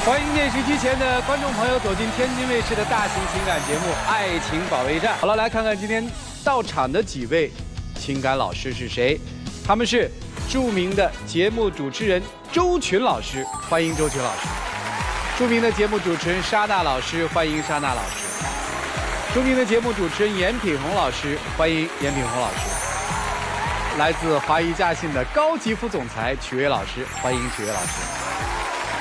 欢迎电视机前的观众朋友走进天津卫视的大型情感节目《爱情保卫战》。好了，来看看今天到场的几位情感老师是谁？他们是著名的节目主持人周群老师，欢迎周群老师；著名的节目主持人莎娜老师，欢迎莎娜老师；著名的节目主持人严品宏老师，欢迎严品宏老师；来自华谊嘉信的高级副总裁曲薇老师，欢迎曲薇老师。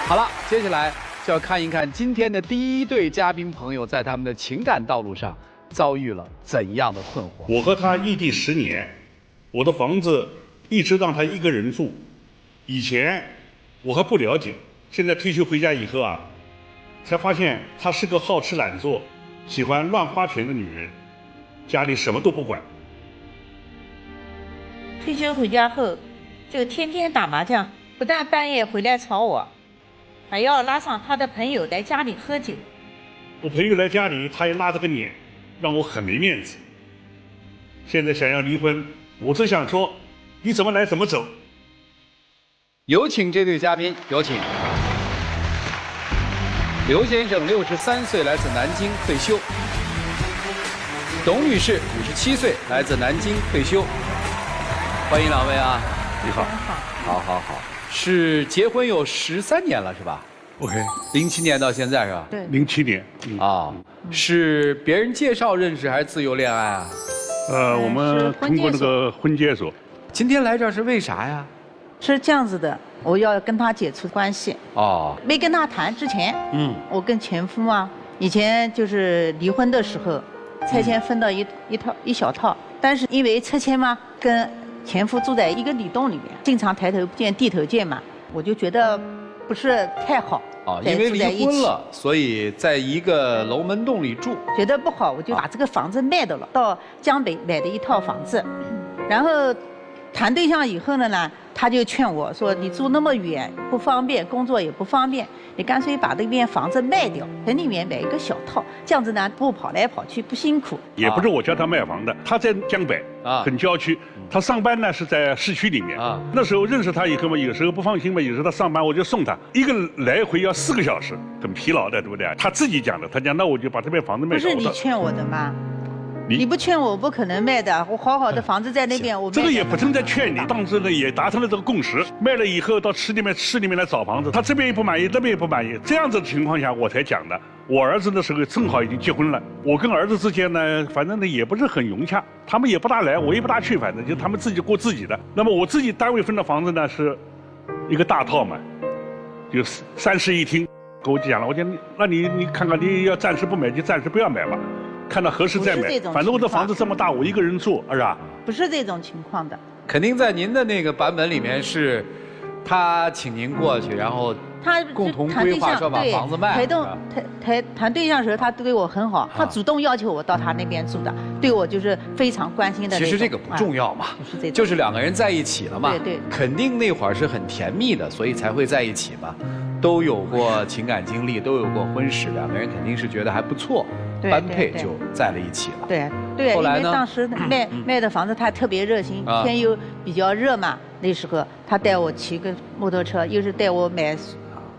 好了，接下来就要看一看今天的第一对嘉宾朋友在他们的情感道路上遭遇了怎样的困惑。我和他异地10年，我的房子一直让他一个人住。以前我还不了解，现在退休回家以后啊，才发现她是个好吃懒做、喜欢乱花钱的女人，家里什么都不管。退休回家后，就天天打麻将，不但半夜回来吵我，还要拉上他的朋友来家里喝酒。我朋友来家里，他也拉着个脸，让我很没面子。现在想要离婚，我只想说，你怎么来怎么走。有请这对嘉宾，有请。刘先生63岁，来自南京退休；董女士57岁，来自南京退休。欢迎两位啊！你好，好，是结婚有13年了是吧 OK， ？07年到现在是吧？对07年。啊，是别人介绍认识还是自由恋爱啊？我们通过那个婚介所。今天来这儿是为啥呀？是这样子的，我要跟他解除关系。哦，没跟他谈之前，我跟前夫嘛，以前就是离婚的时候，拆迁分到一小套，但是因为拆迁嘛，跟前夫住在一个里洞里面，经常抬头不见低头见嘛，我就觉得不是太好。因为离婚了，所以在一个楼门洞里住，觉得不好，我就把这个房子卖掉了，到江北买的一套房子，然后谈对象以后呢，他就劝我说：“你住那么远不方便，工作也不方便，你干脆把那边房子卖掉，在里面买一个小套，这样子呢不跑来跑去不辛苦。”也不是我叫他卖房的，他在江北很郊区，他上班呢是在市区里面。那时候认识他以后嘛，有时候不放心嘛，有时候他上班我就送他，一个来回要4个小时，很疲劳的，对不对？他自己讲的，他讲那我就把这边房子卖掉。不是你劝我的吗？你不劝我，不可能卖的。我好好的房子在那边，我这个也不正在劝你。当时呢也达成了这个共识，卖了以后到市里面来找房子，他这边也不满意，那边也不满意，这样子的情况下我才讲的。我儿子那时候正好已经结婚了，我跟儿子之间呢，反正呢也不是很融洽，他们也不大来，我也不大去，反正就他们自己过自己的。那么我自己单位分的房子呢是一个大套嘛，就3室1厅，跟我讲了，我讲那你看看，你要暂时不买就暂时不要买吧。看到合适再买，反正我的房子这么大，我一个人住，是吧？不是这种情况的。肯定在您的那个版本里面是，他请您过去，然后他共同规划说把房子卖。谈对象的时候，他对我很好，他主动要求我到他那边住的，对我就是非常关心的。其实这个不重要嘛，就是2个人在一起了嘛，对，肯定那会儿是很甜蜜的，所以才会在一起嘛，都有过情感经历，都有过婚史，2个人肯定是觉得还不错。般配就在了一起了。对，后来呢？因为当时卖的房子他特别热心，天又比较热嘛，那时候他带我骑个摩托车，又是带我买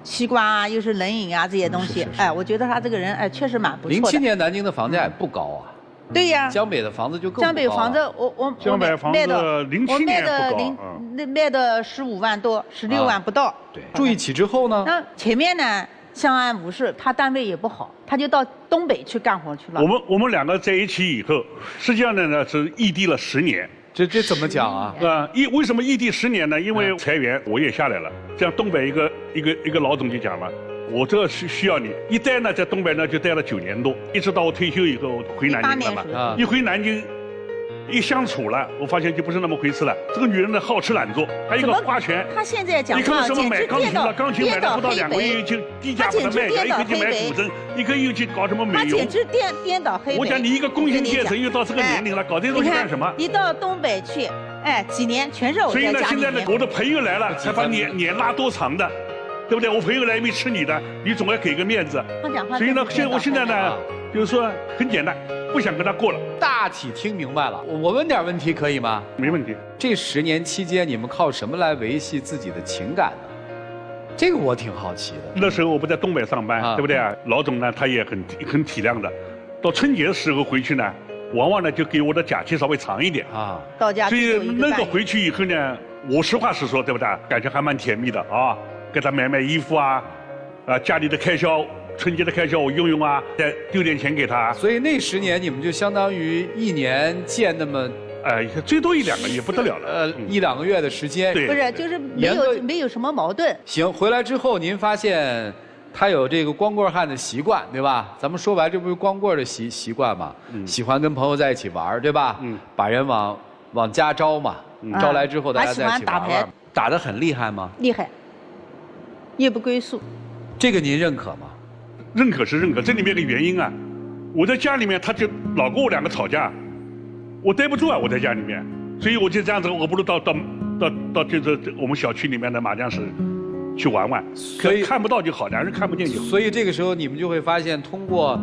西瓜啊，又是冷饮啊这些东西。哎，我觉得他这个人确实蛮不错的。07年南京的房价也不高啊。对呀。江北的房子就更不高。江北房子我江北房子07年不高，卖的15万多，16万不到。对。住一起之后呢？那前面呢？相安无事，他单位也不好，他就到东北去干活去了。我们2个在一起以后，实际上呢是异地了10年。这怎么讲啊？为什么异地10年呢？因为裁员我也下来了，这样东北一个老总就讲了，我这需要你，一待呢在东北呢就待了9年多，一直到我退休以后回南京了嘛。一回南京。一相处了，我发现就不是那么回事了。这个女人呢，好吃懒做，还有一个花钱。她现在讲话简直买钢琴了，钢琴买了不到2个月就低价把它卖掉，一个去买古筝，一个又去搞什么美容。她简直颠倒黑白。我讲你一个工薪阶层又到这个年龄了，搞这些东西干什么？一到东北去，几年全是我在家里面。所以呢，现在呢，我的朋友来了，才把脸拉多长的，对不对？我朋友来没吃你的，你总要给个面子。所以呢，我现在呢，就是说很简单。不想跟他过了，大体听明白了。我问点问题可以吗？没问题。这10年期间，你们靠什么来维系自己的情感呢？这个我挺好奇的。那时候我不在东北上班，啊对不对？老总呢，他也很体谅的。到春节的时候回去呢，往往呢就给我的假期稍微长一点啊。到家所以只有一个半月那个回去以后呢，我实话实说，对不对？感觉还蛮甜蜜的啊，给他买衣服啊，家里的开销，春节的开销我用用啊，再丢点钱给他。所以那10年你们就相当于1年见那么最多1、2个月不得了了。 1、2个月的时间。对不是，就是严格没有什么矛盾。行，回来之后您发现他有这个光棍汉的习惯，对吧？咱们说白，这不是光棍的习惯嘛？喜欢跟朋友在一起玩，对吧？把人往家招嘛，招来之后大家在一起还喜欢打牌玩，打得很厉害吗？厉害，夜不归宿。这个您认可吗？认可是认可，这里面有个原因啊，我在家里面他就老跟我2个吵架，我待不住啊，我在家里面，所以我就这样子，我不如到就是我们小区里面的麻将室去玩玩，所以看不到就好，2人看不见就好。所以这个时候你们就会发现，通过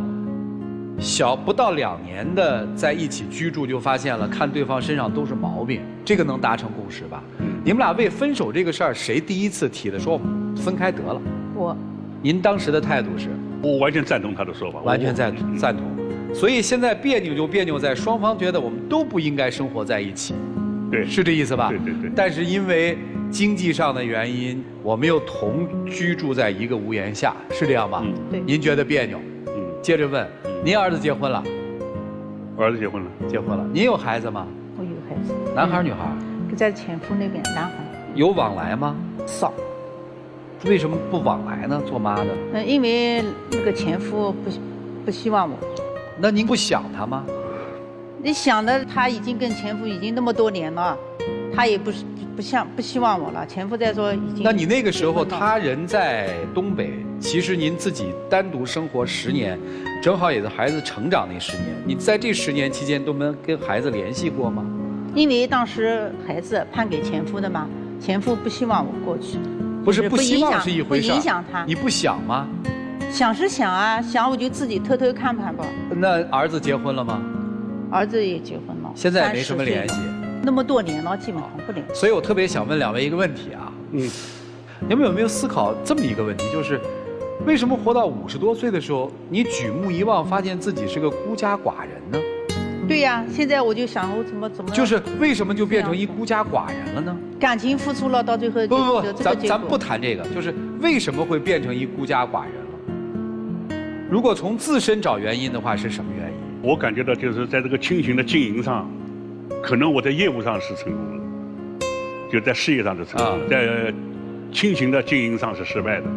不到2年的在一起居住，就发现了看对方身上都是毛病，这个能达成共识吧？你们俩为分手这个事儿，谁第一次提的？说我们分开得了。我您当时的态度是？我完全赞同他的说法，完全赞同。所以现在别扭就别扭在双方觉得我们都不应该生活在一起，对，是这意思吧？对对对。但是因为经济上的原因，我们又同居住在一个屋檐下，是这样吗？对。您觉得别扭？接着问，您儿子结婚了？我儿子结婚了。结婚了。您有孩子吗？我有孩子。男孩女孩？在前夫那边，男孩。有往来吗？少。为什么不往来呢？做妈的？因为那个前夫不希望我。那您不想他吗？你想的，他已经跟前夫已经那么多年了，他也不希望我了。前夫在说已经。那你那个时候他人在东北，其实您自己单独生活10年，正好也是孩子成长那10年。你在这10年期间都没跟孩子联系过吗？因为当时孩子判给前夫的嘛，前夫不希望我过去。不是不希望是一回事，不影响他。你不想吗？想是想啊，想我就自己偷偷看看吧。那儿子结婚了吗？儿子也结婚了，现在也没什么联系。那么多年了，基本上不联系。所以我特别想问2位一个问题啊，你们有没有思考这么一个问题，就是为什么活到50多岁的时候，你举目一望，发现自己是个孤家寡人呢？对呀，现在我就想，我怎么就是为什么就变成一孤家寡人了呢？感情付出了，到最后不，咱不谈这个，就是为什么会变成一孤家寡人了？如果从自身找原因的话，是什么原因？我感觉到就是在这个亲情的经营上，可能我在业务上是成功了，就在事业上是成功了，在亲情的经营上是失败的。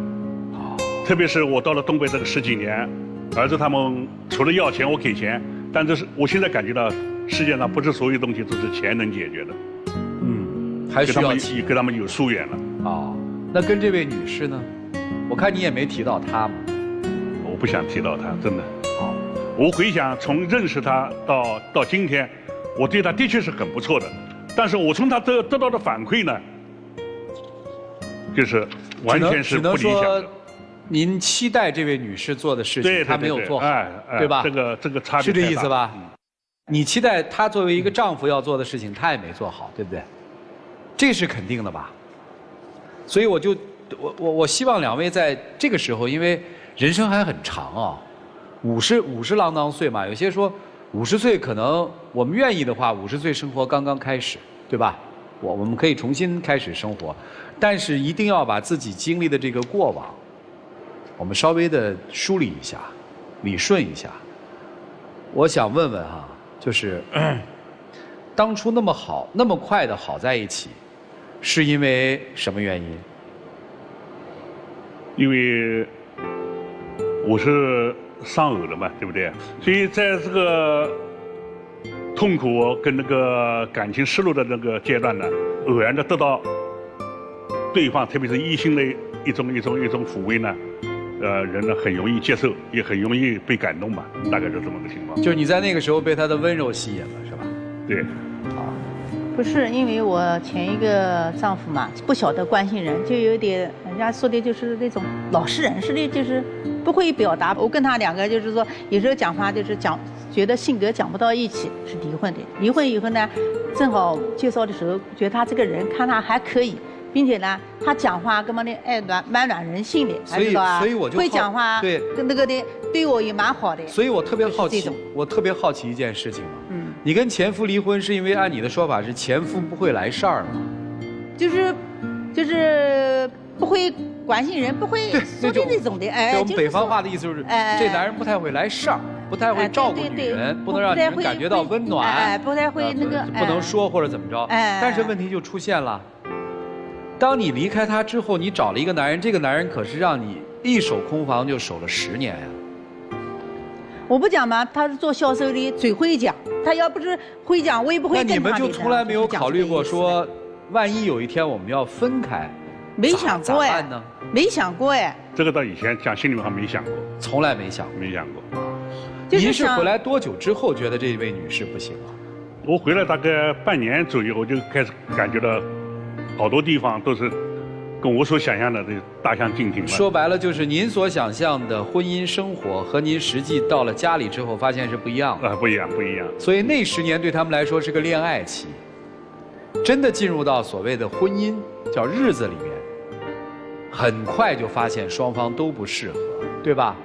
特别是我到了东北这个10几年，儿子他们除了要钱我给钱。但这是我现在感觉到，世界上不是所有东西都是钱能解决的，还需要跟他们有疏远了。那跟这位女士呢？我看你也没提到她嘛。我不想提到她，真的。我回想从认识她到今天，我对她的确是很不错的，但是我从她得到的反馈呢，就是完全是不理想的。您期待这位女士做的事情，她没有做好，对吧？这个差别是这意思吧？你期待她作为一个丈夫要做的事情，她也没做好，对不对？这是肯定的吧？所以我希望2位在这个时候，因为人生还很长啊，50郎当岁嘛。有些说50岁可能我们愿意的话，50岁生活刚刚开始，对吧？我们可以重新开始生活，但是一定要把自己经历的这个过往。我们稍微的梳理一下，理顺一下。我想问问哈，就是当初那么好、那么快的好在一起，是因为什么原因？因为我是丧偶的嘛，对不对？所以在这个痛苦跟那个感情失落的那个阶段呢，偶然的得到对方，特别是异性的一种抚慰呢。人呢很容易接受，也很容易被感动吧，大概是这么个情况。就是你在那个时候被他的温柔吸引了，是吧？对。不是，因为我前一个丈夫嘛，不晓得关心人，就有点人家说的就是那种老实人似的，就是不会表达。我跟他2个就是说，有时候讲话就是觉得性格讲不到一起，是离婚的。离婚以后呢，正好介绍的时候，觉得他这个人看他还可以。并且呢，他讲话根本的蛮暖人性的，所以知道啊所以我就会讲话，对跟那个的对我也蛮好的。所以我特别好奇就是这种，我特别好奇一件事情嘛。你跟前夫离婚是因为按你的说法是前夫不会来事儿吗？就是不会关心人，不会说的那种的，对我们北方话的意思就是，这男人不太会来事儿，不太会照顾女人，不能让女人感觉到温暖，不太会那个，不能说或者怎么着。但是问题就出现了，当你离开他之后，你找了一个男人，这个男人可是让你一手空房就守了10年呀。我不讲嘛，他是做销售的，嘴会讲。他要不是会讲，我也不会跟他。那你们就从来没有考虑过说，万一有一天我们要分开，没想过哎，呢？没想过哎。这个到以前讲心里话没想过，从来没想过。没想过。您是回来多久之后觉得这位女士不行啊？我回来大概半年左右，我就开始感觉到，好多地方都是跟我所想象的这大相径庭了。说白了就是您所想象的婚姻生活和您实际到了家里之后发现是不一样的。不一样，不一样。所以那10年对他们来说是个恋爱期，真的进入到所谓的婚姻叫日子里面，很快就发现双方都不适合，对吧？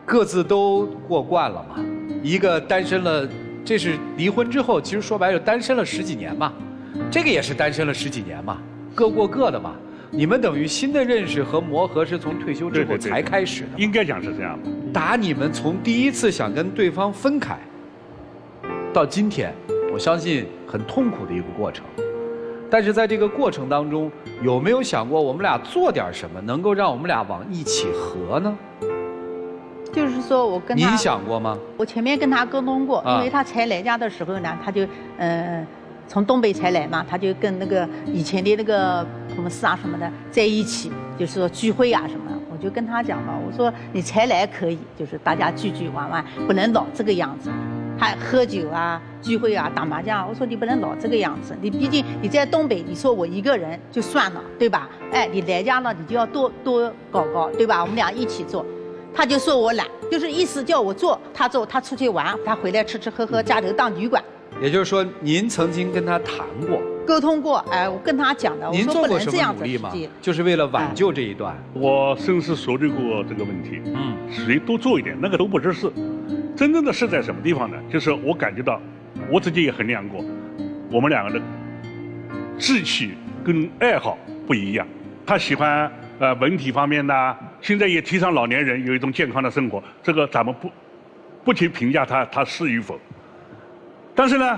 各自都过惯了嘛。一个单身了，这是离婚之后，其实说白了单身了10几年嘛，这个也是单身了10几年嘛，各过各的嘛。你们等于新的认识和磨合是从退休之后才开始的。应该讲是这样的。打你们从第一次想跟对方分开，到今天，我相信很痛苦的一个过程。但是在这个过程当中，有没有想过我们俩做点什么，能够让我们俩往一起合呢？就是说我跟他，您想过吗？我前面跟他沟通过，因为他才来家的时候呢，他就从东北才来嘛，他就跟那个以前的那个同事啊什么的在一起，就是说聚会啊什么，我就跟他讲嘛，我说你才来可以，就是大家聚聚玩玩，不能老这个样子，还喝酒啊、聚会啊、打麻将，我说你不能老这个样子，你毕竟你在东北，你说我一个人就算了，对吧？哎，你来家了，你就要多搞搞，对吧？我们俩一起做。他就说我懒，就是意思叫我做，他做，他出去玩，他回来吃吃喝喝，家头当旅馆。也就是说，您曾经跟他谈过、沟通过，哎，我跟他讲的，我说不能这样子。您做过什么努力吗？就是为了挽救这一段。我深思熟虑过这个问题，谁多做一点，那个都不是事。真正的事在什么地方呢？就是我感觉到，我自己也衡量过，我们两个的志气跟爱好不一样。他喜欢文体方面的，现在也提倡老年人有一种健康的生活，这个咱们不去评价他是与否。但是呢，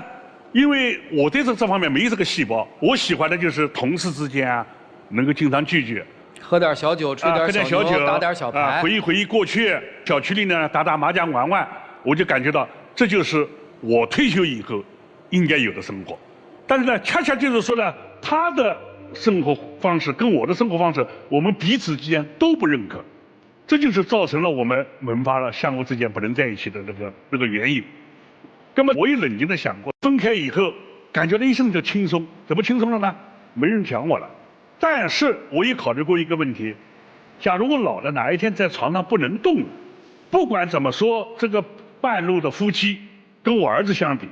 因为我对这方面没这个细胞，我喜欢的就是同事之间啊，能够经常聚聚，喝点小酒，吹点小牛，打点小牌，回忆回忆过去，小区里呢打打麻将玩玩，我就感觉到这就是我退休以后应该有的生活。但是呢，恰恰就是说呢，他的生活方式跟我的生活方式，我们彼此之间都不认可，这就是造成了我们萌发了相互之间不能在一起的那个原因。那么我也冷静地想过，分开以后感觉到一生就轻松，怎么轻松了呢？没人抢我了。但是我也考虑过一个问题，假如我老了哪一天在床上不能动了，不管怎么说，这个半路的夫妻跟我儿子相比，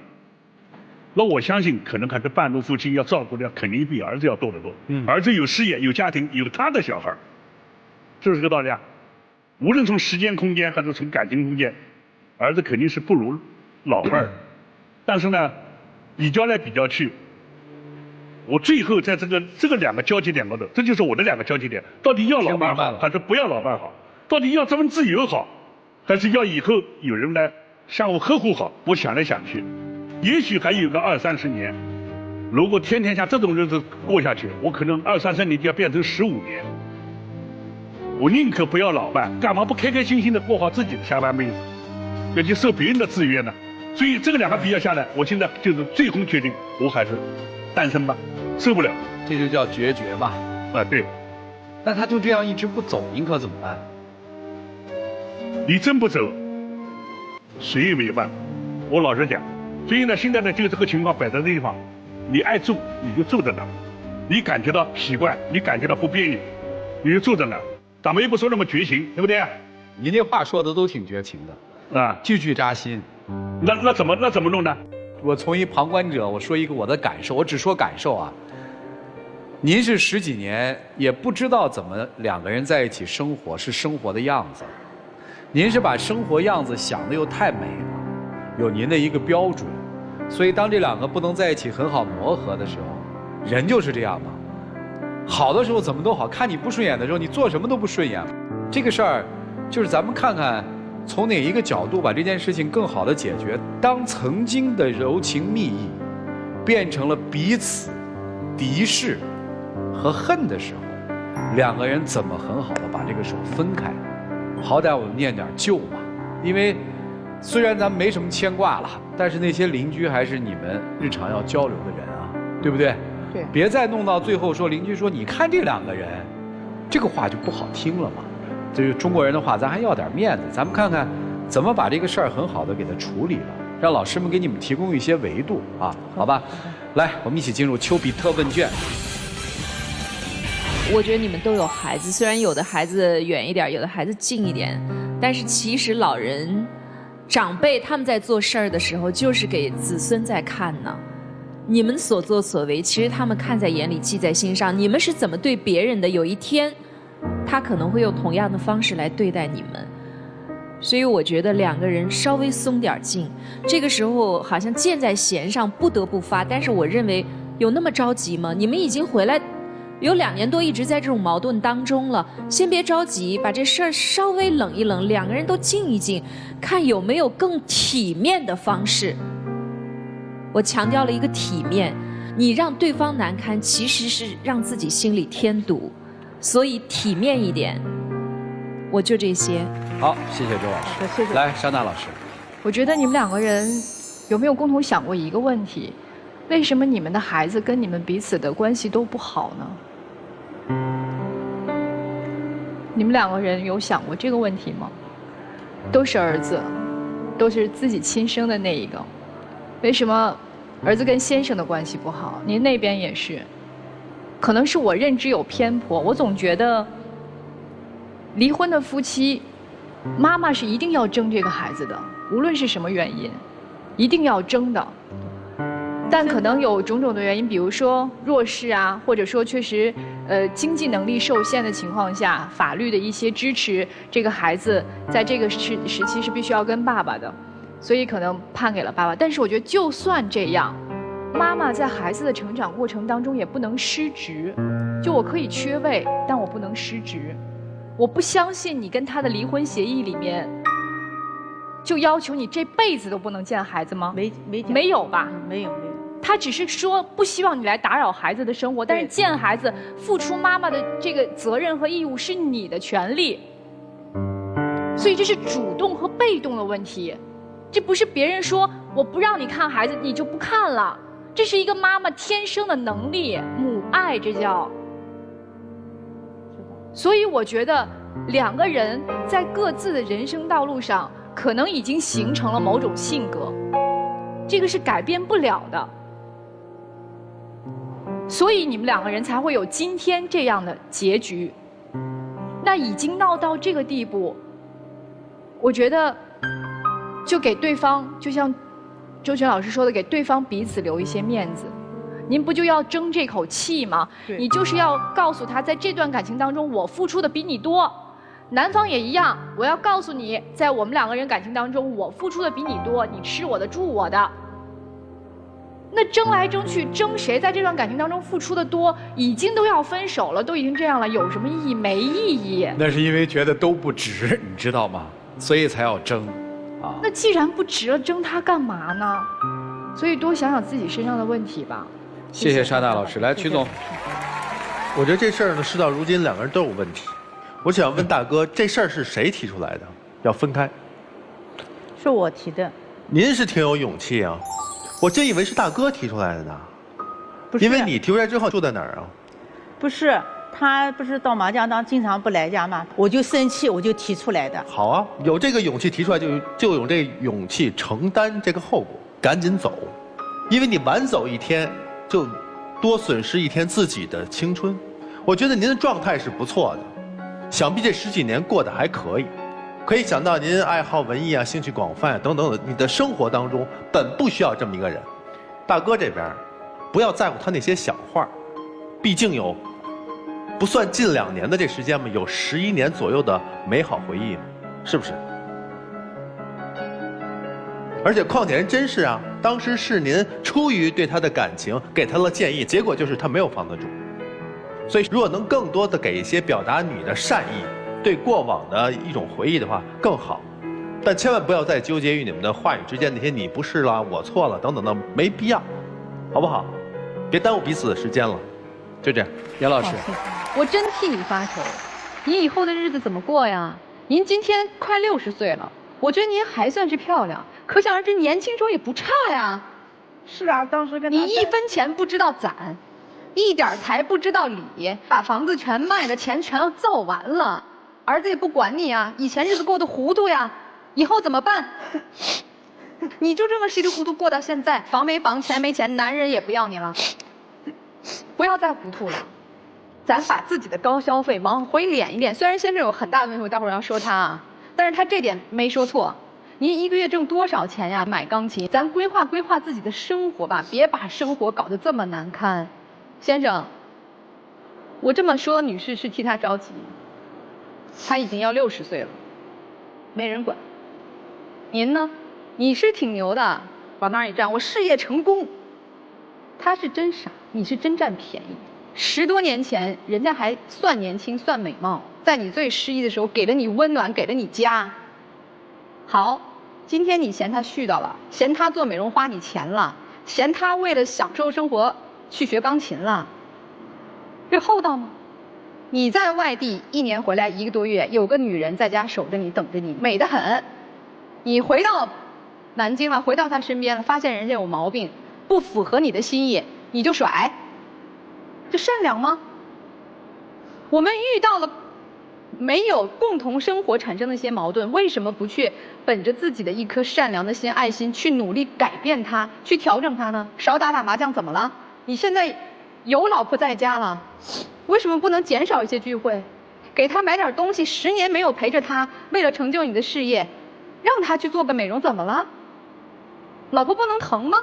那我相信可能还是半路夫妻要照顾的肯定比儿子要多得多。儿子有事业有家庭有他的小孩，是不是这个道理啊？无论从时间空间还是从感情空间，儿子肯定是不如老伴儿。但是呢，比较来比较去，我最后在这个两个交集点高头，这就是我的两个交集点，到底要老伴好还是不要老伴好？到底要这份自由好，还是要以后有人来相互呵护好？我想来想去，也许还有个20-30年，如果天天像这种日子过下去，我可能20-30年就要变成15年。我宁可不要老伴，干嘛不开开心心的过好自己的下半辈子，要去受别人的制约呢？所以这个两个比较下来，我现在就是最终决定，我还是单身吧，受不了。这就叫决绝嘛。对。那他就这样一直不走，您可怎么办？你真不走，谁也没有办法。我老实讲，所以呢，现在呢，就这个情况摆在这地方，你爱住你就住在那，你感觉到习惯，你感觉到不便利，你就住在那，咱们又不说那么绝情，对不对？您这话说的都挺绝情的啊，句句扎心。那怎么弄呢？我从一旁观者，我说一个我的感受，我只说感受啊。您是10几年也不知道怎么2个人在一起生活是生活的样子，您是把生活样子想得又太美了，有您的一个标准，所以当这2个不能在一起很好磨合的时候，人就是这样嘛。好的时候怎么都好，看你不顺眼的时候，你做什么都不顺眼。这个事儿，就是咱们看看从哪一个角度把这件事情更好的解决。当曾经的柔情蜜意变成了彼此敌视和恨的时候，2个人怎么很好的把这个手分开？好歹我们念点旧嘛。因为虽然咱们没什么牵挂了，但是那些邻居还是你们日常要交流的人啊，对不对？对。别再弄到最后说邻居说你看这2个人，这个话就不好听了嘛。这个中国人的话，咱还要点面子。咱们看看怎么把这个事儿很好的给它处理了，让老师们给你们提供一些维度啊，好吧？来，我们一起进入丘比特问卷。我觉得你们都有孩子，虽然有的孩子远一点，有的孩子近一点，但是其实老人、长辈他们在做事儿的时候，就是给子孙在看呢。你们所作所为，其实他们看在眼里，记在心上。你们是怎么对别人的，有一天，他可能会用同样的方式来对待你们。所以我觉得2个人稍微松点劲，这个时候好像箭在弦上，不得不发。但是我认为有那么着急吗？你们已经回来有2年多，一直在这种矛盾当中了，先别着急，把这事儿稍微冷一冷，2个人都静一静，看有没有更体面的方式。我强调了一个体面，你让对方难堪，其实是让自己心里添堵，所以体面一点。我就这些。好，谢谢周老师。谢谢。来，莎娜老师。我觉得你们2个人有没有共同想过一个问题？为什么你们的孩子跟你们彼此的关系都不好呢？你们2个人有想过这个问题吗？都是儿子，都是自己亲生的那一个，为什么儿子跟先生的关系不好？您那边也是，可能是我认知有偏颇，我总觉得离婚的夫妻，妈妈是一定要争这个孩子的，无论是什么原因，一定要争的。但可能有种种的原因，比如说弱势啊，或者说确实经济能力受限的情况下，法律的一些支持，这个孩子在这个时期是必须要跟爸爸的，所以可能判给了爸爸。但是我觉得就算这样，妈妈在孩子的成长过程当中也不能失职。就我可以缺位，但我不能失职。我不相信你跟他的离婚协议里面就要求你这辈子都不能见孩子吗？没有吧？没有。他只是说不希望你来打扰孩子的生活，但是见孩子、付出妈妈的这个责任和义务是你的权利，所以这是主动和被动的问题，这不是别人说我不让你看孩子你就不看了，这是一个妈妈天生的能力，母爱这叫。所以我觉得2个人在各自的人生道路上，可能已经形成了某种性格，这个是改变不了的。所以你们2个人才会有今天这样的结局。那已经闹到这个地步，我觉得就给对方，就像周璇老师说的，给对方彼此留一些面子。您不就要争这口气吗？你就是要告诉他，在这段感情当中，我付出的比你多。男方也一样，我要告诉你，在我们2个人感情当中，我付出的比你多，你吃我的住我的。那争来争去，争谁在这段感情当中付出的多，已经都要分手了，都已经这样了，有什么意义？没意义。那是因为觉得都不值，你知道吗？所以才要争，啊。那既然不值了，争他干嘛呢？所以多想想自己身上的问题吧。谢谢莎娜老师，来曲总。我觉得这事儿呢，事到如今2个人都有问题。我想问大哥，这事儿是谁提出来的？要分开？是我提的。您是挺有勇气啊，我真以为是大哥提出来的呢。不是。因为你提出来之后住在哪儿啊？不是，他不是到麻将当经常不来家吗？我就生气，我就提出来的。好啊，有这个勇气提出来就有这个勇气承担这个后果，赶紧走，因为你晚走一天就多损失一天自己的青春。我觉得您的状态是不错的，想必这10几年过得还可以。可以想到您爱好文艺啊，兴趣广泛啊，等等的，你的生活当中本不需要这么一个人。大哥这边，不要在乎他那些小话，毕竟有不算近2年的这时间嘛，有11年左右的美好回忆，是不是？而且况且人真是啊，当时是您出于对他的感情给他了建议，结果就是他没有防得住。所以如果能更多的给一些表达你的善意，对过往的一种回忆的话更好。但千万不要再纠结于你们的话语之间那些你不是啦，我错了等等的，没必要，好不好？别耽误彼此的时间了，就这样。杨老师，我真替你发愁，你以后的日子怎么过呀？您今天快60岁了，我觉得您还算是漂亮，可想而知年轻时候也不差呀。是啊，当时跟你1分钱不知道攒，一点财不知道理，把房子全卖了，钱全要造完了，儿子也不管你啊，以前日子过得糊涂呀，以后怎么办？你就这么稀里糊涂过到现在，房没房，钱没钱，男人也不要你了。不要再糊涂了，咱把自己的高消费往回敛一敛。虽然先生有很大的问题，我待会儿要说他啊，但是他这点没说错。您1个月挣多少钱呀？买钢琴，咱规划规划自己的生活吧，别把生活搞得这么难堪。先生，我这么说，女士是替他着急，他已经要60岁了，没人管。您呢？你是挺牛的，往那儿一站，我事业成功。他是真傻，你是真占便宜。10多年前，人家还算年轻，算美貌，在你最失意的时候，给了你温暖，给了你家。好，今天你嫌他絮叨了，嫌他做美容花你钱了，嫌他为了享受生活去学钢琴了，这厚道吗？你在外地1年回来1个多月，有个女人在家守着你，等着你，美得很。你回到南京了，回到他身边了，发现人家有毛病，不符合你的心意，你就甩，这善良吗？我们遇到了没有共同生活产生的一些矛盾，为什么不去本着自己的一颗善良的心、爱心去努力改变它，去调整它呢？少打打麻将怎么了？你现在有老婆在家了，为什么不能减少一些聚会，给他买点东西？10年没有陪着他，为了成就你的事业，让他去做个美容怎么了？老婆不能疼吗？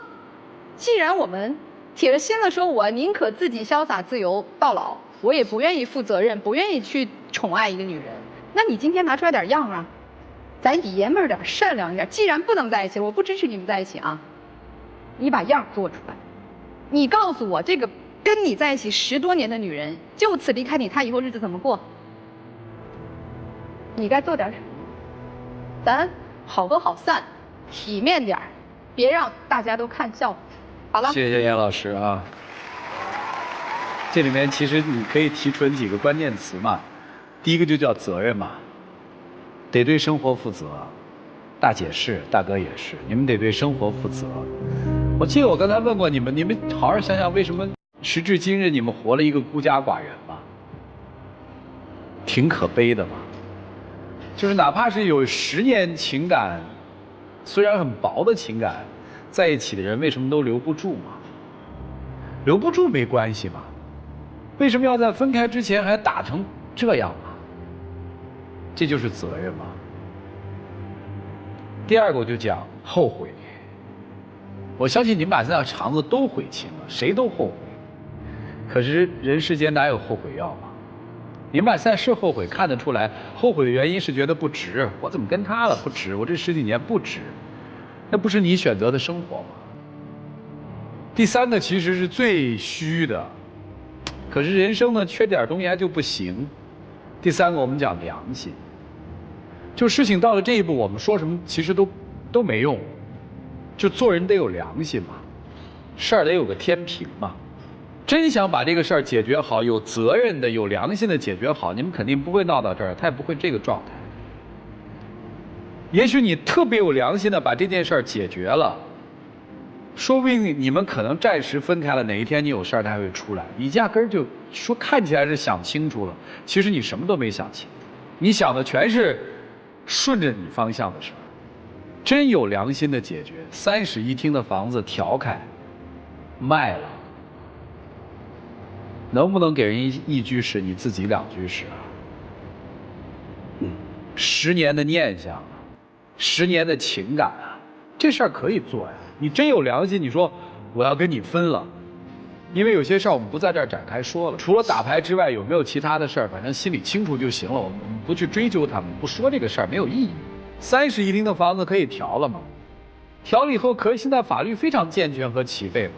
既然我们铁了心了，说我宁可自己潇洒自由到老，我也不愿意负责任，不愿意去宠爱一个女人，那你今天拿出来点样啊，咱爷们儿点，善良一点。既然不能在一起，我不支持你们在一起啊，你把样做出来。你告诉我，这个跟你在一起10多年的女人，就此离开你，她以后日子怎么过？你该做点什么？咱好合好散，体面点儿，别让大家都看笑话。好了，谢谢严老师啊。这里面其实你可以提纯几个关键词嘛，第一个就叫责任嘛，得对生活负责。大姐是，大哥也是，你们得对生活负责。我记得我刚才问过你们，你们好好想想，为什么时至今日你们活了一个孤家寡人嘛？挺可悲的嘛。就是哪怕是有10年情感，虽然很薄的情感，在一起的人为什么都留不住嘛？留不住没关系嘛，为什么要在分开之前还打成这样嘛？这就是责任嘛。第二个我就讲后悔，我相信你们把这条肠子都悔青了，谁都后悔。可是人世间哪有后悔药嘛？你们俩现在是后悔，看得出来，后悔的原因是觉得不值，我怎么跟他了？不值，我这10几年不值，那不是你选择的生活吗？第三个其实是最虚的，可是人生呢缺点东西还就不行。第三个我们讲良心，就事情到了这一步，我们说什么其实都没用，就做人得有良心嘛，事儿得有个天平嘛。真想把这个事儿解决好，有责任的、有良心的解决好，你们肯定不会闹到这儿，他也不会这个状态。也许你特别有良心的把这件事儿解决了，说不定你们可能暂时分开了，哪一天你有事儿他会出来，你压根儿就说看起来是想清楚了，其实你什么都没想清，你想的全是顺着你方向的事儿。真有良心的解决，30一厅的房子调开，卖了。能不能给人1居室，你自己2居室啊？10年的念想，10年的情感啊，这事儿可以做呀。你真有良心，你说我要跟你分了，因为有些事儿我们不在这儿展开说了。除了打牌之外，有没有其他的事儿？反正心里清楚就行了。我们不去追究他们，不说这个事儿没有意义。30亿平的房子可以调了吗？调了以后，可是现在法律非常健全和齐备嘛。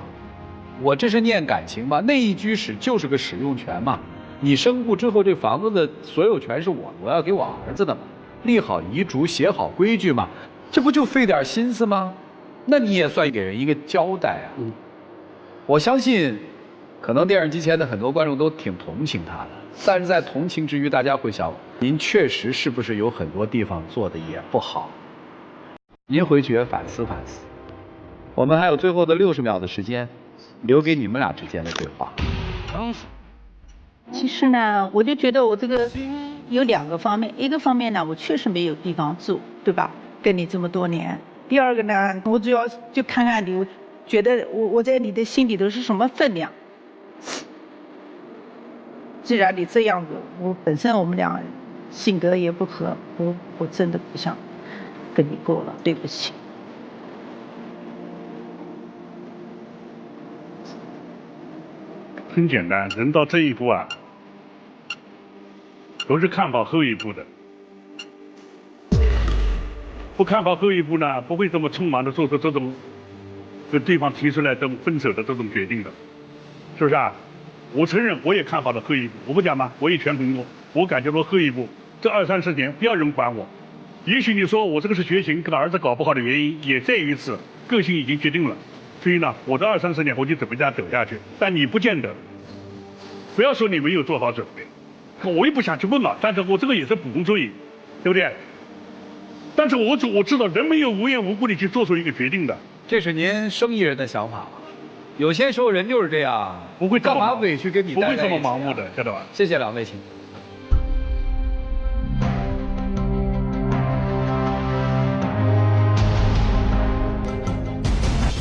我这是念感情吗？那一居室就是个使用权嘛。你身故之后，这房子的所有权是我要给我儿子的嘛。立好遗嘱，写好规矩嘛，这不就费点心思吗？那你也算给人一个交代啊。我相信，可能电视机前的很多观众都挺同情他的，但是在同情之余，大家会想，您确实是不是有很多地方做的也不好？您回去也反思反思。我们还有最后的60秒的时间，留给你们俩之间的对话。其实呢，我就觉得我这个有2个方面，一个方面呢，我确实没有地方住，对吧？跟你这么多年。第二个呢，我主要就看看你，我觉得我在你的心里头是什么分量。既然你这样子，我本身我们俩性格也不合，我真的不想跟你过了，对不起。很简单，人到这一步啊，都是看好后一步的。不看好后一步呢，不会这么匆忙的做出这种跟对方提出来这种分手的这种决定的，是不是啊？我承认我也看好了后一步，我不讲吗？我也全凭我感觉到后一步，这20、30年不要人管我。也许你说我这个是绝情，跟儿子搞不好的原因也在于此，个性已经决定了。所以呢，我这20、30年我就怎么样走下去，但你不见得。不要说你没有做好准备，我也不想去问了，但是我这个也是补充注意，对不对？但是我知道人没有无缘无故的去做出一个决定的，这是您生意人的想法。有些时候人就是这样，不会干嘛委屈跟你不会这么待在一起啊盲目的，晓得吧？谢谢两位，请。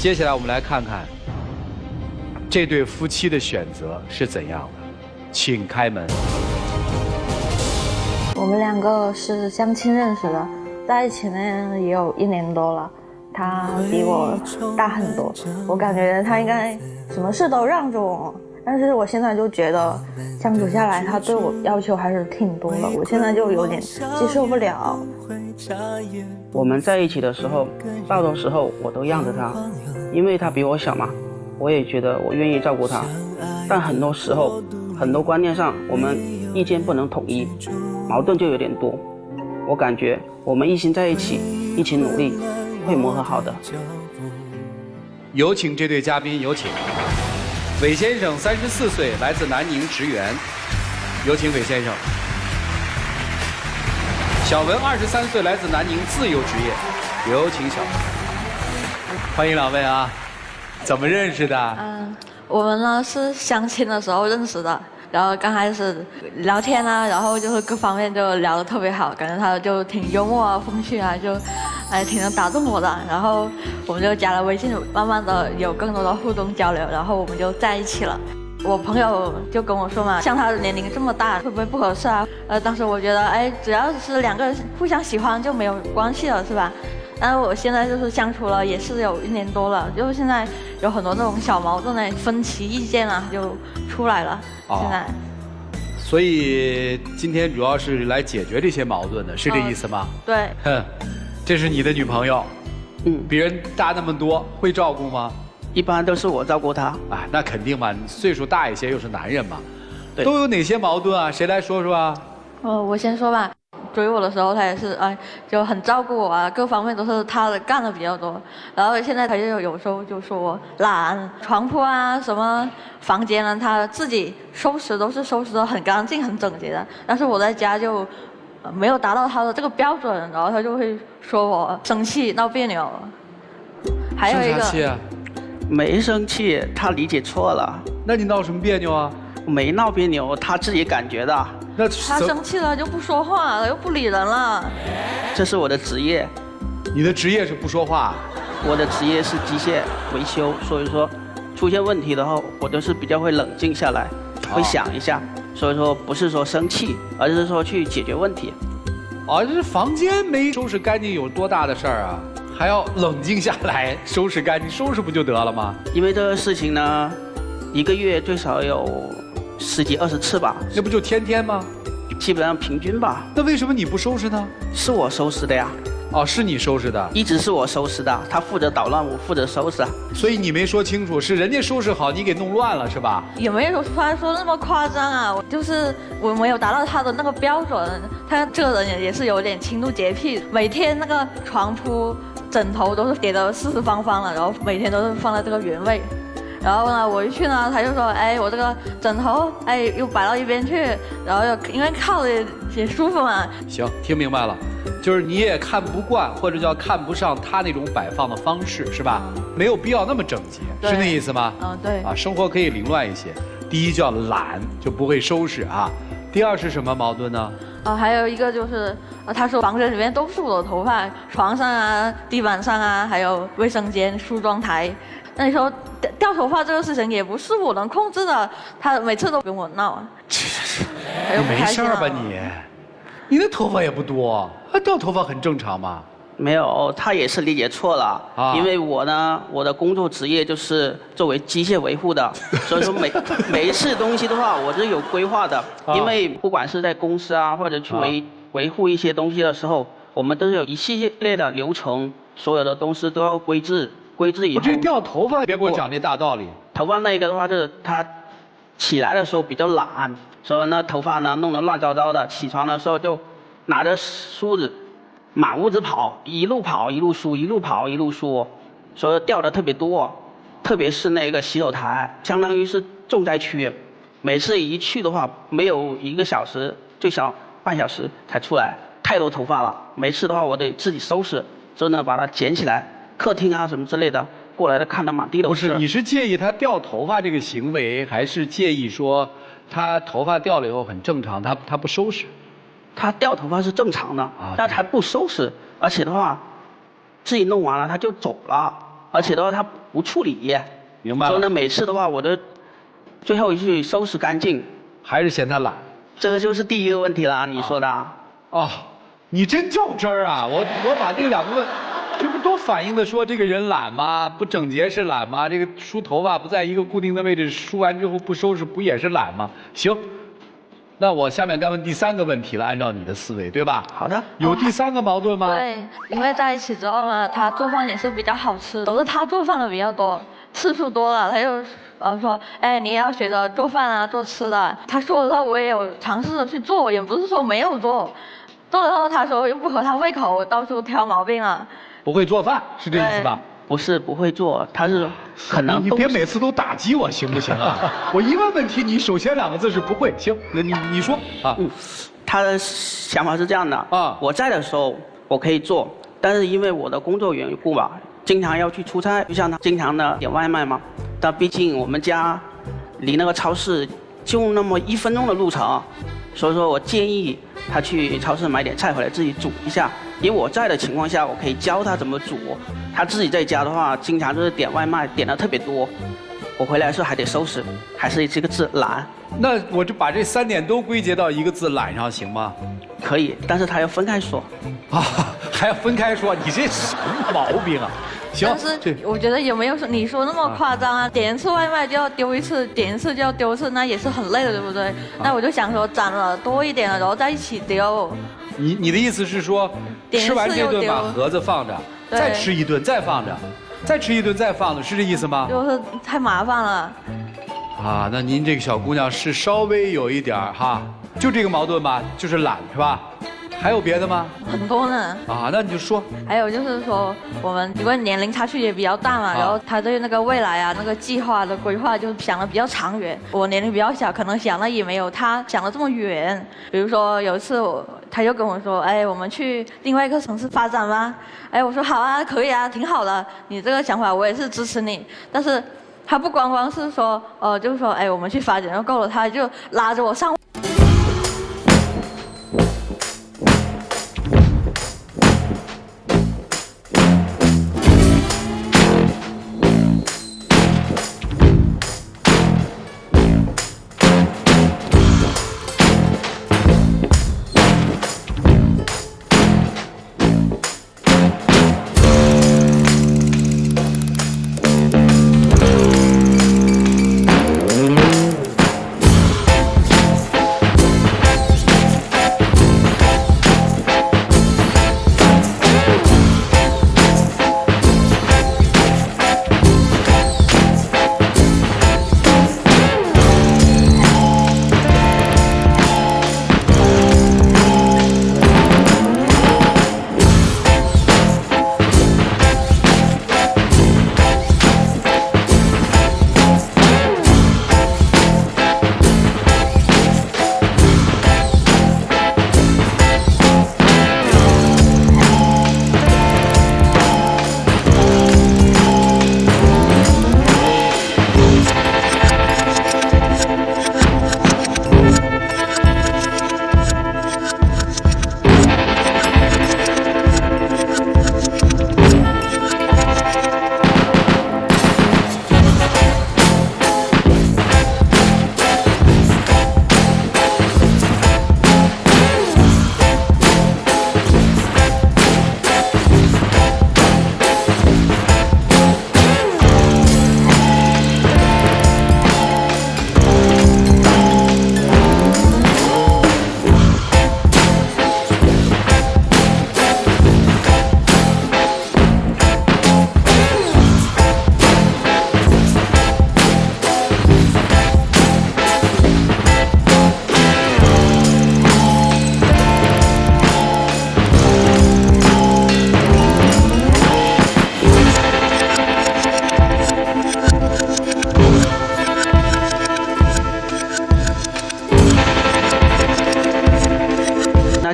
接下来我们来看看这对夫妻的选择是怎样的，请开门。我们2个是相亲认识的，在一起呢也有1年多了。他比我大很多，我感觉他应该什么事都让着我，但是我现在就觉得相处下来，他对我要求还是挺多的，我现在就有点接受不了。我们在一起的时候，大多时候我都让着他，因为他比我小嘛，我也觉得我愿意照顾他。但很多时候，很多观念上我们意见不能统一，矛盾就有点多。我感觉我们一心在一起，一起努力，会磨合好的。有请这对嘉宾，有请韦先生，34岁，来自南宁职员，有请韦先生。小文23岁，来自南宁，自由职业，有请小文。欢迎两位啊，怎么认识的？我们呢是相亲的时候认识的，然后刚开始聊天啊，然后就是各方面就聊得特别好，感觉他就挺幽默啊、风趣啊，就挺能打动我的。然后我们就加了微信，慢慢的有更多的互动交流，然后我们就在一起了。我朋友就跟我说嘛，像他的年龄这么大，会不会不合适啊？当时我觉得，只要是2个人互相喜欢就没有关系了，是吧？但是我现在就是相处了也是有1年多了，就是现在有很多那种小矛盾的分歧意见啊，就出来了。现在，所以今天主要是来解决这些矛盾的，是这意思吗？对。这是你的女朋友，比人大那么多，会照顾吗？一般都是我照顾他。那肯定嘛，岁数大一些又是男人嘛。对。都有哪些矛盾啊？谁来说说啊？我先说吧。追我的时候，他也是就很照顾我啊，各方面都是他干的比较多。然后现在他就有时候就说我懒，床铺啊什么房间啊，他自己收拾都是收拾得很干净、很整洁的。但是我在家就没有达到他的这个标准，然后他就会说我生气、闹别扭。还有一个。生啥气啊？没生气，他理解错了。那你闹什么别扭啊？没闹别扭，他自己感觉的。那他生气了就不说话了，又不理人了。这是我的职业。你的职业是不说话？我的职业是机械维修，所以说出现问题的话，我都是比较会冷静下来，会想一下。所以说不是说生气，而是说去解决问题。这房间没收拾干净有多大的事儿啊？还要冷静下来收拾干净，收拾不就得了吗？因为这个事情呢，一个月最少有10几20次吧，那不就天天吗？基本上平均吧。那为什么你不收拾呢？是我收拾的呀，哦，是你收拾的，一直是我收拾的，他负责捣乱，我负责收拾。所以你没说清楚，是人家收拾好，你给弄乱了是吧？也没有说那么夸张啊，就是我没有达到他的那个标准。他这个人也是有点轻度洁癖，每天那个床铺、枕头都是叠得四四方方的，然后每天都是放在这个原位。然后呢，我一去呢，他就说，哎，我这个枕头，哎，又摆到一边去，然后又因为靠着也舒服嘛。行，听明白了，就是你也看不惯，或者叫看不上他那种摆放的方式，是吧？没有必要那么整洁，是那意思吗？对。啊，生活可以凌乱一些。第一叫懒，就不会收拾啊。第二是什么矛盾呢？还有一个就是，他说房间里面都是我的头发，床上啊、地板上啊，还有卫生间、梳妆台。那你说掉头发这个事情也不是我能控制的，他每次都跟我闹啊。你没事吧你？你的头发也不多，掉头发很正常嘛。没有，他也是理解错了啊。因为我呢，我的工作职业就是作为机械维护的，所以说每一次东西的话，我是有规划的。因为不管是在公司啊，或者去维护一些东西的时候，我们都是有一系列的流程，所有的东西都要规制以后。这掉头发，别给我讲这大道理。头发那个的话，就是他起来的时候比较懒，所以呢头发呢弄得乱糟糟的，起床的时候就拿着梳子满屋子跑，一路跑一路梳，一路跑一路梳，所以掉的特别多。特别是那个洗手台，相当于是重灾区，每次一去的话，没有1个小时，最少半小时才出来，太多头发了。每次的话，我得自己收拾，之后呢把它捡起来，客厅啊什么之类的，过来的看得满地都是。不是，你是介意他掉头发这个行为，还是介意说他头发掉了以后很正常，他不收拾？他掉头发是正常的，但他不收拾，而且的话，自己弄完了他就走了，而且的话他不处理。明白了。所以呢，每次的话我都最后一句收拾干净。还是嫌他懒？这个就是第一个问题了，你说的。哦，你真较真儿啊！我把这2个问，这不都反映的说这个人懒吗？不整洁是懒吗？这个梳头发不在一个固定的位置，梳完之后不收拾，不也是懒吗？行。那我下面该问第3个问题了，按照你的思维，对吧？好的。有第3个矛盾吗？对，因为在一起之后呢，他做饭也是比较好吃，都是他做饭的比较多，次数多了，他就说，哎，你也要学着做饭啊，做吃的。他说的话我也有尝试着去做，也不是说没有做，做了后他说又不合他胃口，我到处挑毛病了。不会做饭是这意思吧？不是不会做，他是可能。你别每次都打击我行不行啊？我一问问题，你首先2个字是不会。行，那你说啊。他的想法是这样的啊，我在的时候我可以做，但是因为我的工作缘故吧，经常要去出差，就像他经常的点外卖嘛。但毕竟我们家离那个超市就那么1分钟的路程，所以说我建议他去超市买点菜回来自己煮一下。因为我在的情况下，我可以教他怎么煮。他自己在家的话，经常就是点外卖，点的特别多。我回来的时候还得收拾，还是这个字懒。那我就把这3点都归结到一个字懒上，行吗？可以，但是他要分开说。啊，还要分开说，你这什么毛病啊？行，但是我觉得也没有说你说那么夸张啊，点1次外卖就要丢1次，点1次就要丢1次，那也是很累的，对不对？那我就想说攒了多一点了，然后再一起丢。你的意思是说，吃完这顿把盒子放着，再吃1顿再放着，再吃1顿再放着，是这意思吗？就是太麻烦了。啊，那您这个小姑娘是稍微有一点哈，就这个矛盾吧，就是懒是吧？还有别的吗？很多呢。啊，那你就说。还有就是说，我们因为年龄差距也比较大嘛，然后他对那个未来啊，那个计划的规划就想的比较长远。我年龄比较小，可能想的也没有他想的这么远。比如说有一次他就跟我说，哎，我们去另外一个城市发展吧。哎，我说好啊，可以啊，挺好的。你这个想法我也是支持你，但是他不光光是说，就是说，哎，我们去发展就够了，他就拉着我上。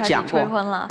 开始讲过催婚了。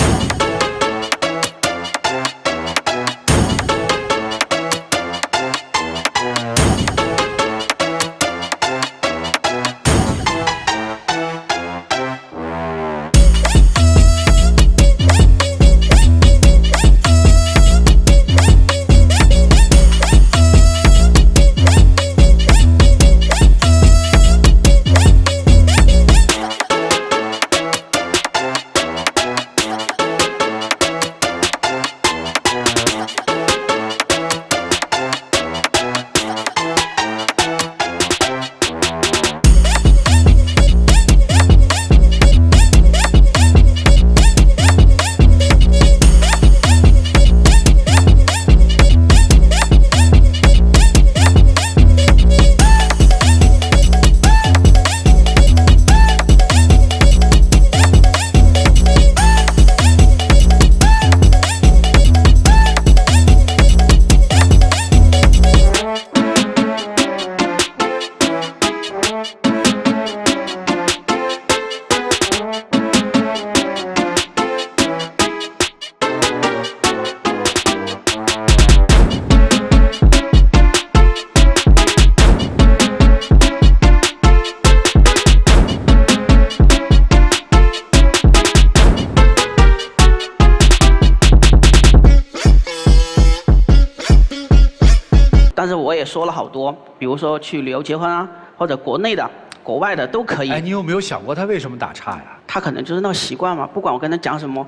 但是我也说了好多，比如说去旅游结婚啊，或者国内的、国外的都可以。哎，你有没有想过他为什么打岔呀？他可能就是那个习惯嘛，不管我跟他讲什么，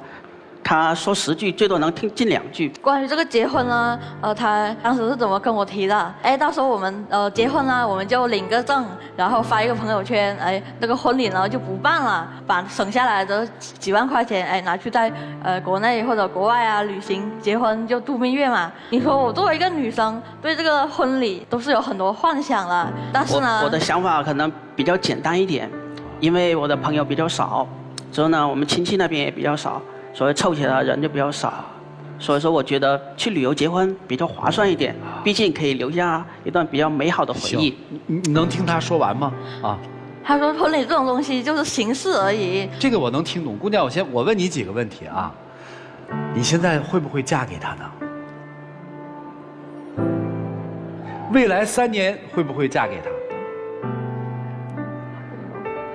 他说10句最多能听进2句。关于这个结婚呢，他当时是怎么跟我提的？哎，到时候我们结婚了，我们就领个证，然后发一个朋友圈，哎，那个婚礼呢就不办了，把省下来的几万块钱，哎，拿去在国内或者国外啊旅行结婚就度蜜月嘛。你说我作为一个女生，对这个婚礼都是有很多幻想了，但是呢，我的想法可能比较简单一点，因为我的朋友比较少，之后呢，我们亲戚那边也比较少。所以凑起来的人就比较少，所以说我觉得去旅游结婚比较划算一点，毕竟可以留下一段比较美好的回忆。你能听他说完吗？啊？他说婚礼这种东西就是形式而已。这个我能听懂。姑娘，我问你几个问题啊，你现在会不会嫁给他呢？未来3年会不会嫁给他？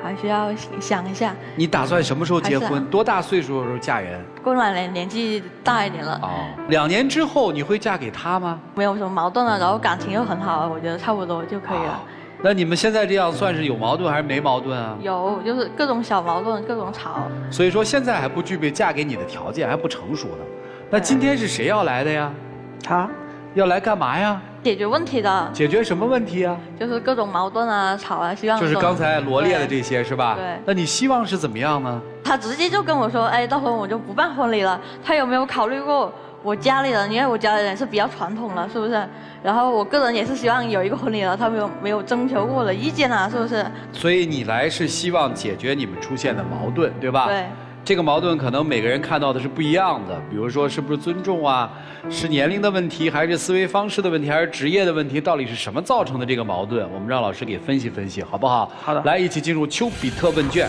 还需要想一下。你打算什么时候结婚？多大岁数的时候嫁人？过2年年纪大一点了。哦，2年之后你会嫁给他吗？没有什么矛盾了，然后感情又很好，我觉得差不多就可以了。那你们现在这样算是有矛盾还是没矛盾啊？有，就是各种小矛盾，各种吵。所以说现在还不具备嫁给你的条件，还不成熟呢。那今天是谁要来的呀？他要来干嘛呀？解决问题的。解决什么问题啊？就是各种矛盾啊、吵啊，希望就是刚才罗列的这些是吧？对。那你希望是怎么样呢？他直接就跟我说，哎，到时候我就不办婚礼了。他有没有考虑过我家里人？因为我家里人是比较传统的，是不是？然后我个人也是希望有一个婚礼了，他没有征求过我的意见啊，是不是？所以你来是希望解决你们出现的矛盾，对吧？对。这个矛盾可能每个人看到的是不一样的，比如说是不是尊重啊，是年龄的问题，还是思维方式的问题，还是职业的问题？到底是什么造成的这个矛盾？我们让老师给分析分析，好不好？好的。来，一起进入丘比特问卷。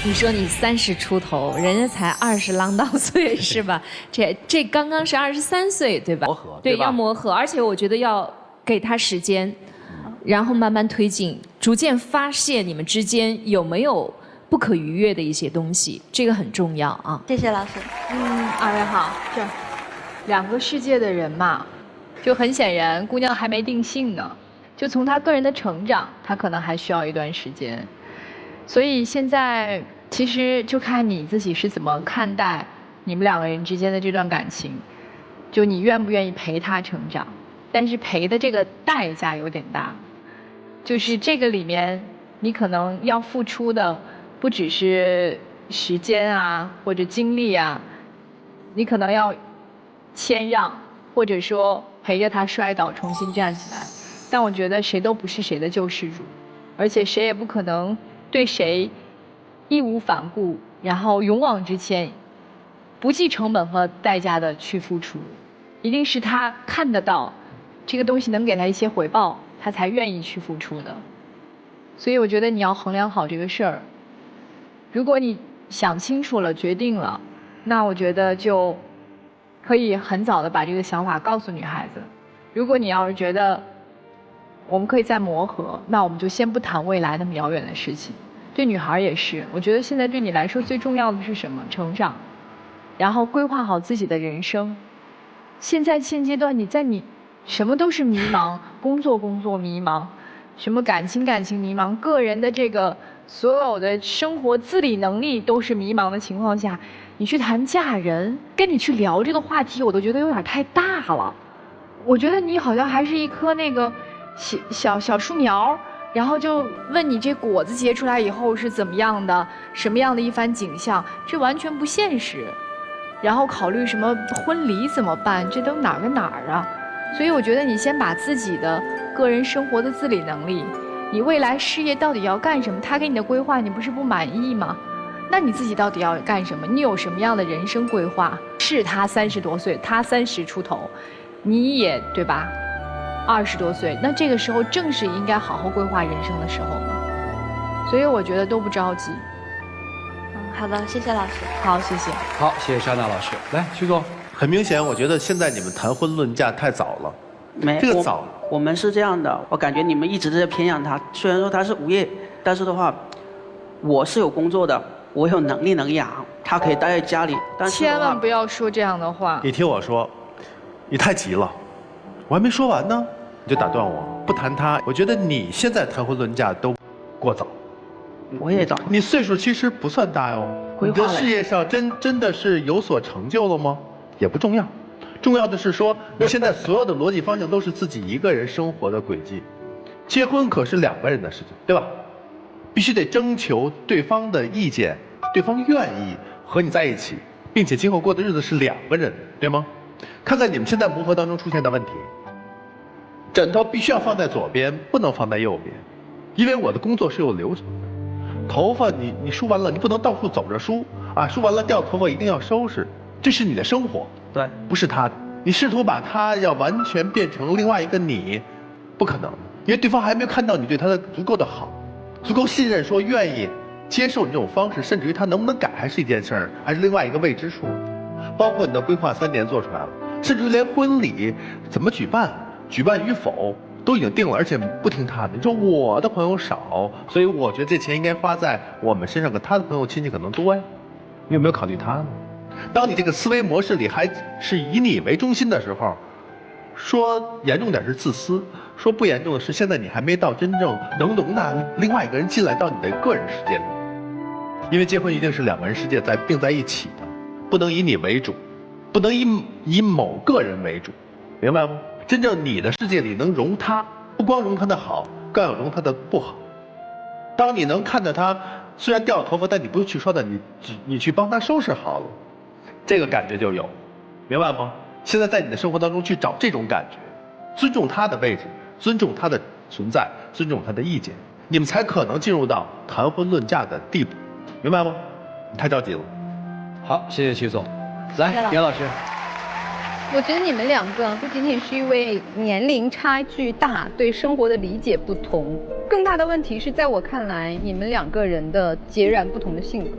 你说你30出头，人家才20啷当岁是吧？这刚刚是23岁对吧？磨合对，吧？要磨合，而且我觉得要给他时间，然后慢慢推进，逐渐发现你们之间有没有不可逾越的一些东西，这个很重要啊。谢谢老师。2位好，这2个世界的人嘛，就很显然，姑娘还没定性呢。就从她个人的成长，她可能还需要一段时间。所以现在其实就看你自己是怎么看待你们2个人之间的这段感情，就你愿不愿意陪她成长，但是陪的这个代价有点大，就是这个里面你可能要付出的。不只是时间啊，或者精力啊，你可能要谦让，或者说陪着他摔倒，重新站起来。但我觉得谁都不是谁的救世主，而且谁也不可能对谁义无反顾，然后勇往直前，不计成本和代价的去付出。一定是他看得到这个东西能给他一些回报，他才愿意去付出的。所以我觉得你要衡量好这个事儿。如果你想清楚了、决定了，那我觉得就可以很早的把这个想法告诉女孩子。如果你要是觉得我们可以再磨合，那我们就先不谈未来那么遥远的事情。对女孩也是，我觉得现在对你来说最重要的是什么？成长，然后规划好自己的人生。现阶段你什么都是迷茫，工作迷茫，什么感情迷茫，个人的这个所有的生活自理能力都是迷茫的情况下，你去谈嫁人，跟你去聊这个话题，我都觉得有点太大了。我觉得你好像还是一棵那个小树苗，然后就问你这果子结出来以后是怎么样的，什么样的一番景象，这完全不现实。然后考虑什么婚礼怎么办，这都哪儿跟哪儿啊？所以我觉得你先把自己的个人生活的自理能力，你未来事业到底要干什么，他给你的规划你不是不满意吗？那你自己到底要干什么？你有什么样的人生规划？是他30多岁，他30出头，你也对吧？20多岁，那这个时候正是应该好好规划人生的时候嘛。所以我觉得都不着急。好的，谢谢老师。好，谢谢。好，谢谢莎娜老师。来，徐总。很明显，我觉得现在你们谈婚论嫁太早了。这个早，我们是这样的，我感觉你们一直在偏养他。虽然说他是无业，但是的话，我是有工作的，我有能力能养，他可以待在家里。但是千万不要说这样的话。你听我说，你太急了，我还没说完呢，你就打断我，不谈他。我觉得你现在谈婚论嫁都过早。我也早。你岁数其实不算大哟，你的事业上真的是有所成就了吗？也不重要，重要的是说你现在所有的逻辑方向都是自己一个人生活的轨迹。结婚可是2个人的事情，对吧？必须得征求对方的意见，对方愿意和你在一起，并且今后过的日子是2个人，对吗？看看你们现在磨合当中出现的问题，枕头必须要放在左边，不能放在右边，因为我的工作是有流程的。头发你梳完了，你不能到处走着梳啊！梳完了掉头发一定要收拾，这是你的生活，对，不是他的。你试图把他要完全变成另外一个你，不可能，因为对方还没有看到你对他的足够的好，足够信任，说愿意接受你这种方式，甚至于他能不能改还是一件事儿，还是另外一个未知数。包括你的规划3年做出来了，甚至于连婚礼怎么举办与否都已经定了，而且不听他的。你说我的朋友少，所以我觉得这钱应该花在我们身上，可他的朋友亲戚可能多呀。你有没有考虑他呢？当你这个思维模式里还是以你为中心的时候，说严重点是自私，说不严重的是现在你还没到真正能容纳另外一个人进来到你的个人世界里。因为结婚一定是2个人世界并在一起的，不能以你为主，不能以某个人为主，明白吗？真正你的世界里能容他，不光容他的好，更要容他的不好。当你能看到他虽然掉了头发，但你不去说的，你去帮他收拾好了，这个感觉就有，明白吗？现在在你的生活当中去找这种感觉，尊重他的位置，尊重他的存在，尊重他的意见，你们才可能进入到谈婚论嫁的地步，明白吗？你太着急了。好，谢谢徐总。来，严老师。我觉得你们2个不仅仅是因为年龄差距大，对生活的理解不同，更大的问题是在我看来，你们2个人的截然不同的性格。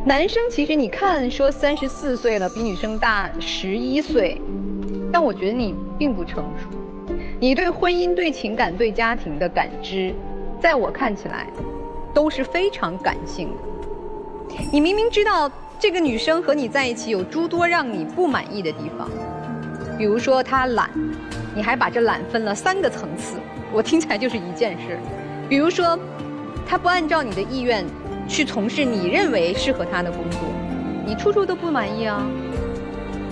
男生其实你看说34岁了，比女生大11岁，但我觉得你并不成熟。你对婚姻、对情感、对家庭的感知，在我看起来，都是非常感性的。你明明知道这个女生和你在一起有诸多让你不满意的地方，比如说她懒，你还把这懒分了3个层次，我听起来就是一件事。比如说，她不按照你的意愿去从事你认为适合她的工作，你处处都不满意啊。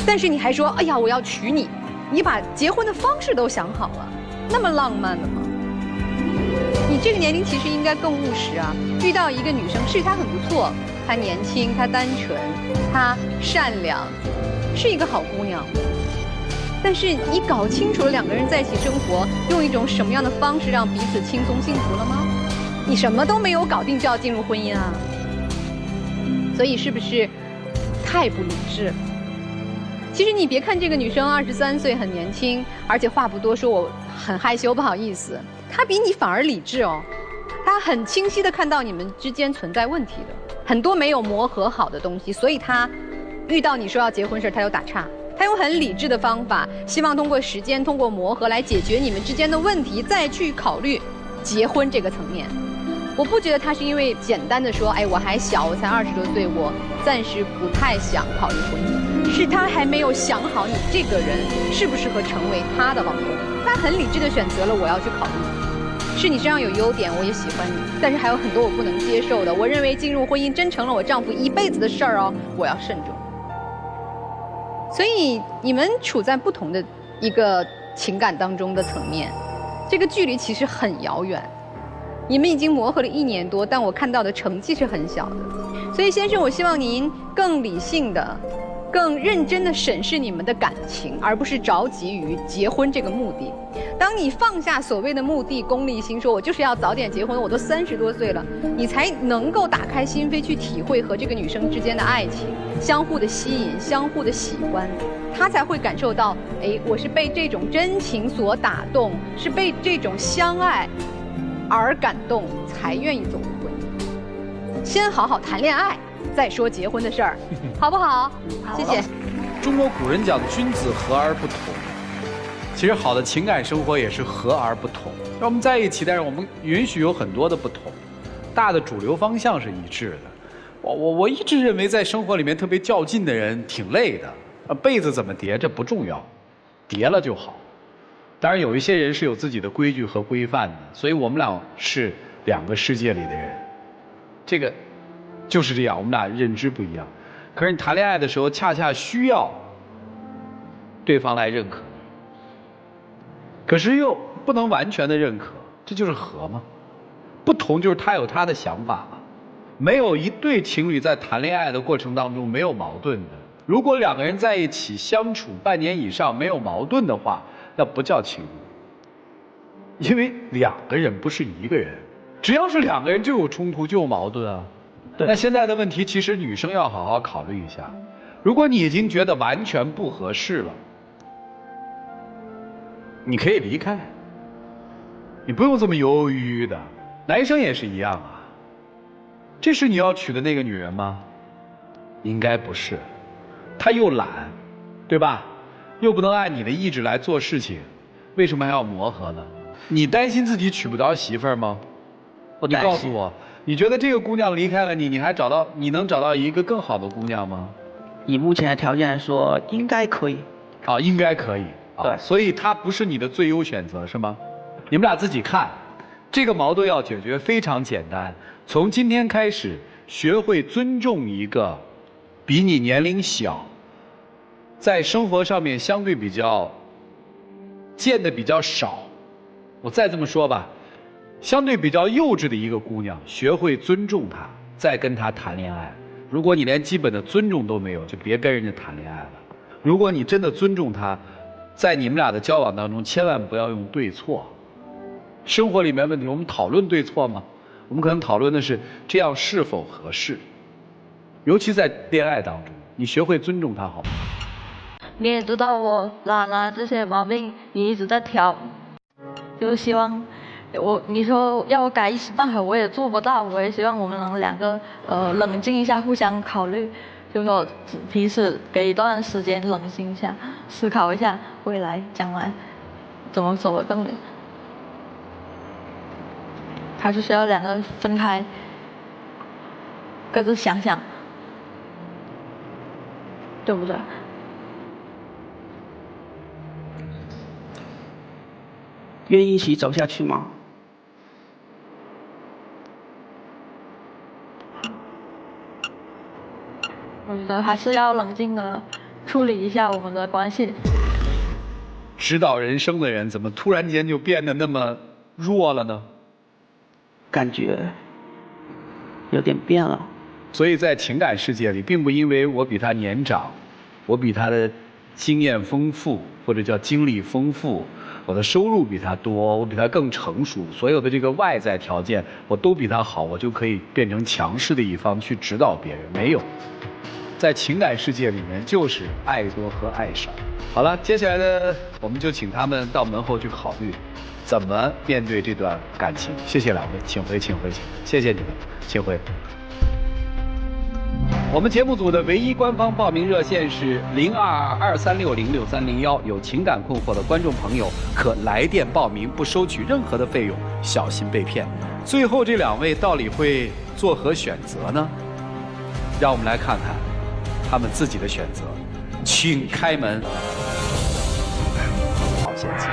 但是你还说，哎呀，我要娶你，你把结婚的方式都想好了，那么浪漫的吗？你这个年龄其实应该更务实啊。遇到一个女生，是她很不错，她年轻，她单纯，她善良，是一个好姑娘。但是你搞清楚了2个人在一起生活，用一种什么样的方式让彼此轻松幸福了吗？你什么都没有搞定就要进入婚姻啊？所以是不是太不理智了？其实你别看这个女生23岁很年轻，而且话不多说，我很害羞不好意思，她比你反而理智哦，她很清晰地看到你们之间存在问题的。很多没有磨合好的东西，所以他遇到你说要结婚时，他又打岔。他用很理智的方法，希望通过时间、通过磨合来解决你们之间的问题，再去考虑结婚这个层面。我不觉得他是因为简单的说，哎，我还小，我才20多岁，我暂时不太想考虑婚姻，是他还没有想好你这个人适不适合成为他的老公。他很理智的选择了我要去考虑你，是你身上有优点，我也喜欢你，但是还有很多我不能接受的。我认为进入婚姻真成了我丈夫一辈子的事儿哦，我要慎重。所以你们处在不同的一个情感当中的层面，这个距离其实很遥远。你们已经磨合了1年多，但我看到的成绩是很小的。所以先生，我希望您更理性的、更认真的审视你们的感情，而不是着急于结婚这个目的。当你放下所谓的目的、功利心，说我就是要早点结婚，我都30多岁了，你才能够打开心扉去体会和这个女生之间的爱情，相互的吸引，相互的喜欢，他才会感受到，哎，我是被这种真情所打动，是被这种相爱而感动，才愿意走入婚姻。先好好谈恋爱，再说结婚的事儿，好不好？谢谢。中国古人讲君子和而不同，其实好的情感生活也是和而不同。让我们在一起，但是我们允许有很多的不同，大的主流方向是一致的。我一直认为，在生活里面特别较劲的人挺累的，被子怎么叠这不重要，叠了就好。当然有一些人是有自己的规矩和规范的，所以我们俩是2个世界里的人，这个就是这样，我们俩认知不一样。可是你谈恋爱的时候，恰恰需要对方来认可，可是又不能完全的认可，这就是和嘛。不同就是他有他的想法嘛。没有一对情侣在谈恋爱的过程当中没有矛盾的。如果2个人在一起相处半年以上没有矛盾的话，那不叫情侣。因为2个人不是1个人，只要是2个人就有冲突就有矛盾啊。那现在的问题，其实女生要好好考虑一下。如果你已经觉得完全不合适了，你可以离开，你不用这么犹犹豫豫的。男生也是一样啊。这是你要娶的那个女人吗？应该不是。她又懒，对吧？又不能按你的意志来做事情，为什么还要磨合呢？你担心自己娶不着媳妇儿吗？你告诉我，你觉得这个姑娘离开了你，你能找到一个更好的姑娘吗？以目前的条件来说，应该可以。啊，应该可以。对，所以她不是你的最优选择，是吗？你们俩自己看，这个矛盾要解决非常简单。从今天开始，学会尊重一个比你年龄小，在生活上面相对比较见的比较少，我再这么说吧，相对比较幼稚的一个姑娘，学会尊重她，再跟她谈恋爱。如果你连基本的尊重都没有，就别跟人家谈恋爱了。如果你真的尊重她，在你们俩的交往当中，千万不要用对错。生活里面问题，我们讨论对错吗？我们可能讨论的是这样是否合适。尤其在恋爱当中，你学会尊重她好吗？你也知道我懒啊这些毛病，你一直在挑，就希望你说要我改一时半会我也做不到，我也希望我们能2个冷静一下，互相考虑，就说彼此给一段时间冷静一下，思考一下未来将来怎么走得更远。还是需要2个分开，各自想想，对不对？愿意一起走下去吗？我觉得还是要冷静的处理一下我们的关系。指导人生的人，怎么突然间就变得那么弱了呢？感觉有点变了。所以在情感世界里，并不因为我比他年长，我比他的经验丰富，或者叫经历丰富，我的收入比他多，我比他更成熟，所有的这个外在条件我都比他好，我就可以变成强势的一方去指导别人。没有，在情感世界里面就是爱多和爱少。好了，接下来呢，我们就请他们到门后去考虑怎么面对这段感情。谢谢2位，请回，谢谢你们，请回。我们节目组的唯一官方报名热线是0223606301，有情感困惑的观众朋友可来电报名，不收取任何的费用，小心被骗。最后这2位到底会作何选择呢？让我们来看看他们自己的选择，请开门。好，先请。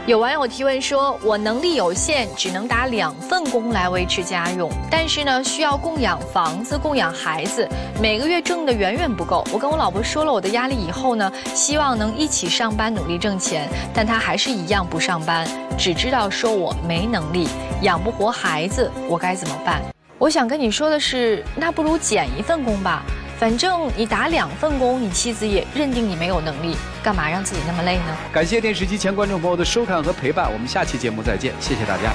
有网友提问说，我能力有限，只能打2份工来维持家用，但是呢，需要供养房子、供养孩子，每个月挣的远远不够。我跟我老婆说了我的压力以后呢，希望能一起上班努力挣钱，但她还是一样不上班，只知道说我没能力，养不活孩子，我该怎么办？我想跟你说的是，那不如减1份工吧。反正你打2份工，你妻子也认定你没有能力，干嘛让自己那么累呢？感谢电视机前观众朋友的收看和陪伴，我们下期节目再见，谢谢大家。